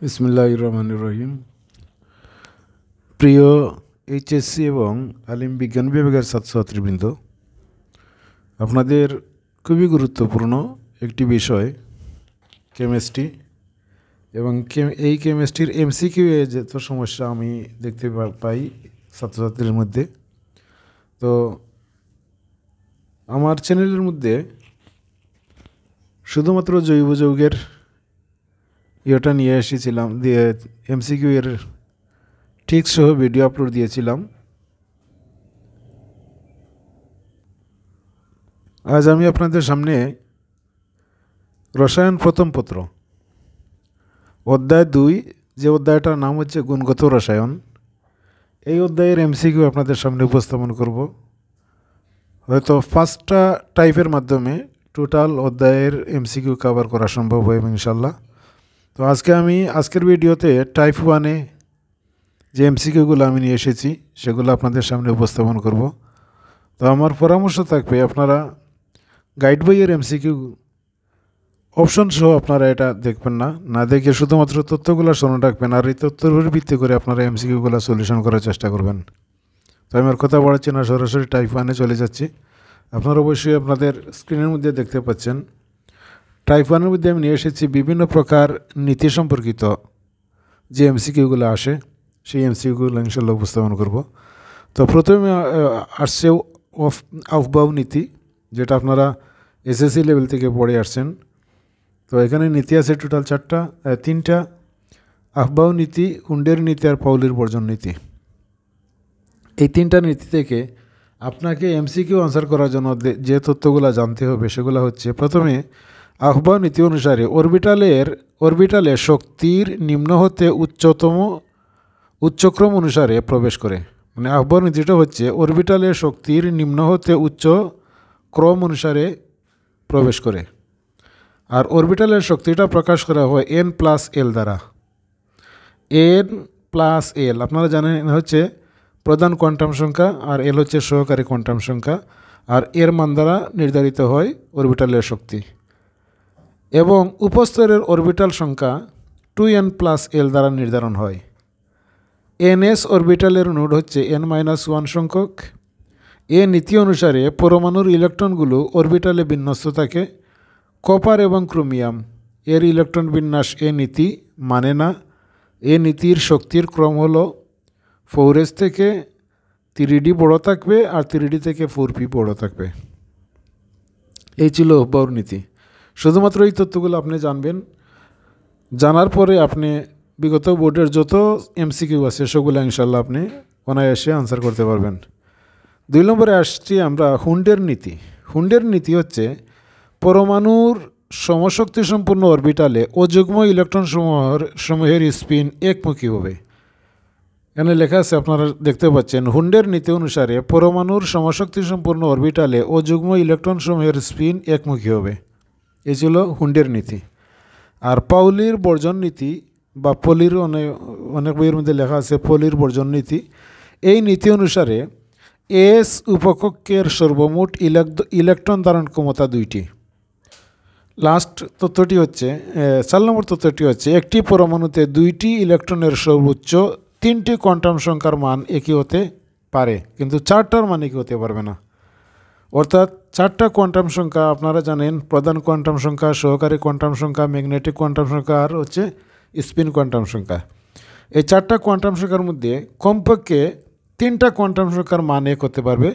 বিসমিল্লাহির রহমানির রহিম। প্রিয় এইচএসসি এবং আলিম বিজ্ঞান বিভাগের ছাত্রছাত্রীবৃন্দ, আপনাদের খুবই গুরুত্বপূর্ণ একটি বিষয় কেমিস্ট্রি এবং এই কেমিস্ট্রির এমসিকিউ এ যত সমস্যা আমি দেখতে পাই ছাত্রছাত্রীদের মধ্যে। তো আমার চ্যানেলের মধ্যে শুধুমাত্র জৈব যৌগের ইয়েটা নিয়ে এসেছিলাম, দিয়ে এমসিকিউ এর ঠিক সহ ভিডিও আপলোড দিয়েছিলাম। আজ আমি আপনাদের সামনে রসায়ন প্রথম পত্র অধ্যায় 2, যে অধ্যায়টার নাম হচ্ছে গুণগত রসায়ন, এই অধ্যায়ের এমসিকিউ আপনাদের সামনে উপস্থাপন করব। হয়তো 5টা টাইপের মাধ্যমে টোটাল অধ্যায়ের এমসিকিউ কভার করা সম্ভব হবে ইনশাল্লাহ। তো আজকের ভিডিওতে টাইপ 1-এ যে এমসিকিউগুলো আমি নিয়ে এসেছি সেগুলো আপনাদের সামনে উপস্থাপন করব। তো আমার পরামর্শ থাকবে, আপনারা গাইড বইয়ের এমসিকিউ অপশন সহ আপনারা এটা দেখবেন না দেখে শুধুমাত্র তথ্যগুলো স্মরণ রাখবেন, আর এই তথ্যের উপর ভিত্তি করে আপনারা এমসিকিউগুলো সলিউশন করার চেষ্টা করবেন। তো আমি আর কথা বাড়াচ্ছি না, সরাসরি টাইপ 1-এ চলে যাচ্ছি। আপনারা অবশ্যই আপনাদের স্ক্রিনের মধ্যে দেখতে পাচ্ছেন টাইপ 1-এর মধ্যে আমি নিয়ে এসেছি বিভিন্ন প্রকার নীতি সম্পর্কিত যে এমসিকিউগুলো আসে, সেই এমসিকিউগুলো ইনশাল্লাহ উপস্থাপন করব। তো প্রথমে আসছে আফবাউ নীতি, যেটা আপনারা এসএসসি লেভেল থেকে পড়ে আসছেন। তো এখানে নীতি আছে টোটাল 3টা: আফবাউ নীতি, হুন্ডের নীতি আর পাউলির বর্জন নীতি। এই 3টা নীতি থেকে আপনাকে এমসিকিউ আনসার করার জন্য যে তথ্যগুলো জানতে হবে সেগুলো হচ্ছে, প্রথমে আফবাউ নীতি অনুসারে অরবিটালে শক্তির নিম্ন হতে উচ্চক্রম অনুসারে প্রবেশ করে। মানে আফবাউ নীতিটা হচ্ছে অরবিটালে শক্তির নিম্ন হতে উচ্চ ক্রম অনুসারে প্রবেশ করে, আর অরবিটালের শক্তিটা প্রকাশ করা হয় n+l দ্বারা। n+l আপনারা জানেন হচ্ছে প্রধান কোয়ান্টাম সংখ্যা, আর l হচ্ছে সহকারী কোয়ান্টাম সংখ্যা, আর এর মান দ্বারা নির্ধারিত হয় অরবিটালের শক্তি। এবং উপস্তরের অরবিটাল সংখ্যা 2n+l দ্বারা নির্ধারণ হয়। ns অরবিটালের নোড হচ্ছে n-1 সংখ্যক। এ নীতি অনুসারে পরমাণুর ইলেকট্রনগুলো অরবিটালে বিন্যস্ত থাকে। কপার এবং ক্রোমিয়াম এর ইলেকট্রন বিন্যাস এ নীতি মানে না। এ নীতির শক্তির ক্রম হলো 4s থেকে 3d বড় থাকবে, আর 3d থেকে 4p বড় থাকবে। এই ছিল আফবাউ নীতি। শুধুমাত্র এই তথ্যগুলো আপনি জানবেন, জানার পরে আপনি বিগত বোর্ডের যত এমসিকিউ আছে সেগুলো ইনশাল্লাহ আপনি অনায়াসে আনসার করতে পারবেন। 2 নম্বরে আসছি আমরা হুন্ডের নীতি। হুন্ডের নীতি হচ্ছে পরমাণুর সমশক্তি সম্পূর্ণ অরবিটালে অযুগ্ম ইলেকট্রন সমূহের স্পিন একমুখী হবে। এখানে লেখা আছে, আপনারা দেখতে পাচ্ছেন, হুন্ডের নীতি অনুসারে পরমাণুর সমশক্তি সম্পূর্ণ অরবিটালে অযুগ্ম ইলেকট্রন সমূহের স্পিন একমুখী হবে। এই ছিল হুন্ডের নীতি। আর পাউলির বর্জন নীতি বা পলির অনেক বইয়ের মধ্যে লেখা আছে পলির বর্জন নীতি। এই নীতি অনুসারে এস উপকক্ষের সর্বমোট ইলেকট্রন ধারণ ক্ষমতা 2টি। লাস্ট তথ্যটি হচ্ছে 4 নম্বর তথ্যটি হচ্ছে, একটি পরমাণুতে 2টি ইলেকট্রনের সর্বোচ্চ 3টি কোয়ান্টাম সংখ্যার মান একই হতে পারে, কিন্তু 4টার মান একই হতে পারবে না। অর্থাৎ 4টা কোয়ান্টাম সংখ্যা আপনারা জানেন, প্রধান কোয়ান্টাম সংখ্যা, সহকারী কোয়ান্টাম সংখ্যা, ম্যাগনেটিক কোয়ান্টাম সংখ্যা আর হচ্ছে স্পিন কোয়ান্টাম সংখ্যা। এই 4টা কোয়ান্টাম সংখ্যার মধ্যে কমপক্ষে 3টা কোয়ান্টাম সংখ্যার মান এক হতে পারবে,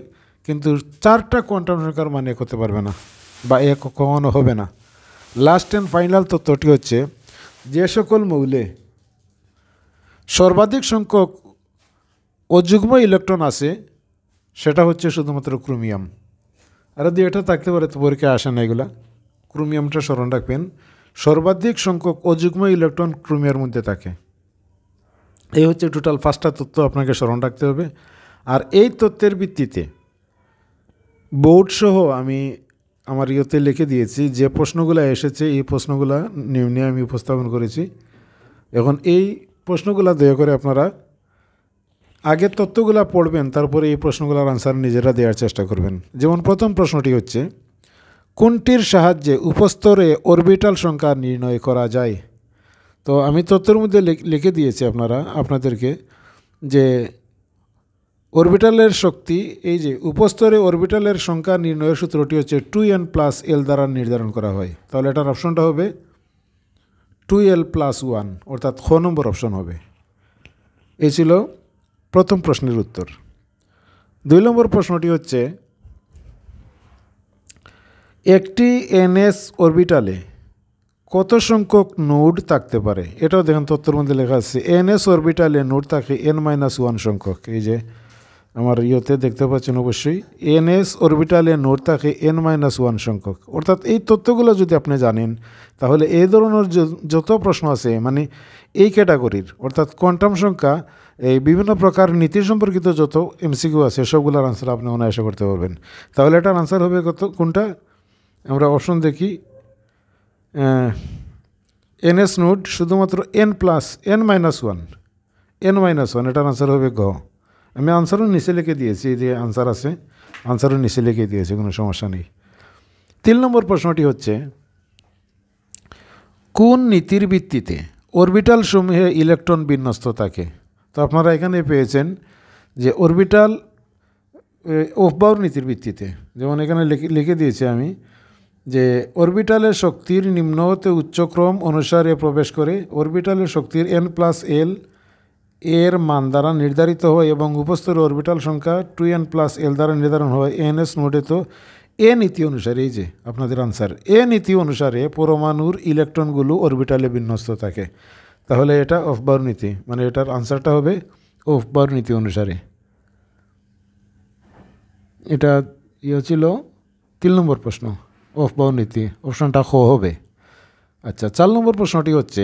কিন্তু 4টা কোয়ান্টাম সংখ্যার মান এক হতে পারবে না বা এক কখনো হবে না। লাস্ট অ্যান্ড ফাইনাল তথ্যটি হচ্ছে, যে সকল মৌলে সর্বাধিক সংখ্যক অযুগ্ম ইলেকট্রন আছে সেটা হচ্ছে শুধুমাত্র ক্রোমিয়াম। আর যদি এটা থাকতে পারে তো পরীক্ষায় আসে না এগুলা, ক্রোমিয়ামটা স্মরণ রাখবেন। সর্বাধিক সংখ্যক অযুগ্ম ইলেকট্রন ক্রোমিয়ার মধ্যে থাকে। এই হচ্ছে টোটাল 5টা তথ্য আপনাকে স্মরণ রাখতে হবে। আর এই তথ্যের ভিত্তিতে বোর্ড সহ আমি আমার ইয়েতে লিখে দিয়েছি যে প্রশ্নগুলো এসেছে, এই প্রশ্নগুলো নিয়ে আমি উপস্থাপন করেছি। এখন এই প্রশ্নগুলো দয়া করে আপনারা আগের তথ্যগুলো পড়বেন, তারপরে এই প্রশ্নগুলোর আনসার নিজেরা দেওয়ার চেষ্টা করবেন। যেমন প্রথম প্রশ্নটি হচ্ছে, কোনটির সাহায্যে উপস্তরে অরবিটাল সংখ্যা নির্ণয় করা যায়? তো তো আমি তথ্যের মধ্যে লিখে দিয়েছি আপনাদেরকে যে অরবিটালের শক্তি, এই যে উপস্তরে অরবিটালের সংখ্যা নির্ণয়ের সূত্রটি হচ্ছে 2n+l দ্বারা নির্ধারণ করা হয়। তাহলে এটার অপশনটা হবে 2l+1, অর্থাৎ খ নম্বর অপশন হবে। এই ছিল প্রথম প্রশ্নের উত্তর। 2 নম্বর প্রশ্নটি হচ্ছে, একটি ns অরবিটালে কত সংখ্যক নোড থাকতে পারে? এটাও দেখেন তথ্যের মধ্যে লেখা আছে ns অরবিটালে নোড থাকে n-1 সংখ্যক। এই যে আমার ইয়েতে দেখতে পাচ্ছেন অবশ্যই ns অরবিটালে নোড থাকে n-1 সংখ্যক। অর্থাৎ এই তথ্যগুলো যদি আপনি জানেন তাহলে এই ধরনের যত প্রশ্ন আছে মানে এই ক্যাটাগরির, অর্থাৎ কোয়ান্টাম সংখ্যা, এই বিভিন্ন প্রকার নীতি সম্পর্কিত যত এমসিকিউ আছে সবগুলোর আনসার আপনি অনায়াসে করতে পারবেন। তাহলে এটার আনসার হবে কোনটা? আমরা অপশন দেখি, ns নোড শুধুমাত্র n+n-1 এটার আনসার হবে গ। আমি আনসারও নিচে লিখে দিয়েছি, যে আনসার আছে আনসারও নিচে লিখে দিয়েছি, কোনো সমস্যা নেই। 3 নম্বর প্রশ্নটি হচ্ছে, কোন নীতির ভিত্তিতে অরবিটাল সমূহে ইলেকট্রন বিন্যস্ত থাকে? তো আপনারা এখানে পেয়েছেন যে অরবিটাল অফবাউর নীতির ভিত্তিতে, যেমন এখানে লিখে দিয়েছি আমি যে অরবিটালের শক্তির নিম্ন হতে উচ্চক্রম অনুসারে প্রবেশ করে অরবিটালের শক্তির n+l এর মান দ্বারা নির্ধারিত হয় এবং উপস্তরের অরবিটাল সংখ্যা 2n+l দ্বারা নির্ধারণ হয় ns নোডে। তো এ নীতি অনুসারে, এই যে আপনাদের আনসার, এ নীতি অনুসারে পরমাণুর ইলেকট্রনগুলো অরবিটালে বিন্যস্ত থাকে। তাহলে এটা অফবাউর নীতি, মানে এটার আনসারটা হবে অফবাউর নীতি অনুসারে। এটা ছিল 3 নম্বর প্রশ্ন, অফবাউ নীতি, অপশনটা খ হবে। আচ্ছা, 4 নম্বর প্রশ্নটি হচ্ছে,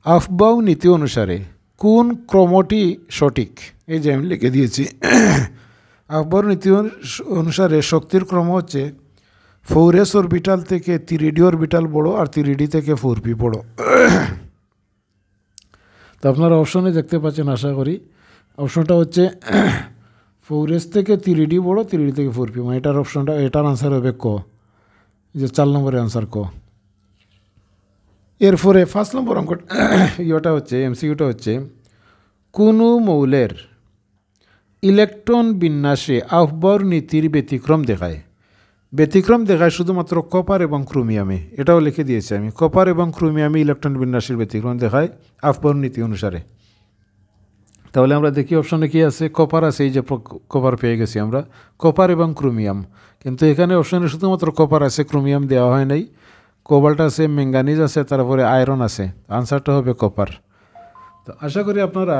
অফবাউ নীতি অনুসারে কোন ক্রমটি সঠিক? এই যে আমি লিখে দিয়েছি, অফবাউ নীতি অনুসারে শক্তির ক্রম হচ্ছে 4s অরবিটাল থেকে 3d অরবিটাল বড় আর 3d থেকে 4p বড়। তো আপনারা অপশনে দেখতে পাচ্ছেন আশা করি, অপশনটা হচ্ছে 4s থেকে 3d বড়, 3d থেকে 4p, মানে এটার অপশনটা, এটার আনসার হবে ক, যে 4 নম্বরের আনসার ক। এরপরে 5 নম্বর অঙ্ক ইয়েটা হচ্ছে, এমসিকিউটা হচ্ছে, কোনো মৌলের ইলেকট্রন বিন্যাসে অফবাউর নীতির ব্যতিক্রম দেখায় শুধুমাত্র কপার এবং ক্রোমিয়ামে। এটাও লিখে দিয়েছি আমি, কপার এবং ক্রোমিয়ামে ইলেকট্রন বিন্যাসের ব্যতিক্রম দেখায় অফবাউর নীতি অনুসারে। তাহলে আমরা দেখি অপশনে কি আছে, কপার আছে, এই যে কপার পেয়ে গেছি আমরা, কপার এবং ক্রোমিয়াম। কিন্তু এখানে অপশনে শুধুমাত্র কপার আছে, ক্রোমিয়াম দেওয়া হয় নাই। কোবাল্ট আছে, ম্যাঙ্গানিজ আছে, তারপরে আয়রন আছে। আনসারটা হবে কপার। তো আশা করি আপনারা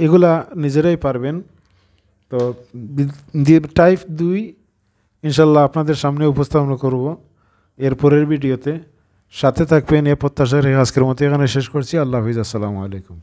এগুলা নিজেরাই পারবেন। তো টাইপ 2 ইনশাল্লাহ আপনাদের সামনে উপস্থাপন করব এরপরের ভিডিওতে। সাথে থাকবেন এ প্রত্যাশা রেখে আজকের মতো এখানে শেষ করছি। আল্লাহ হাফিজ, আসসালামু আলাইকুম।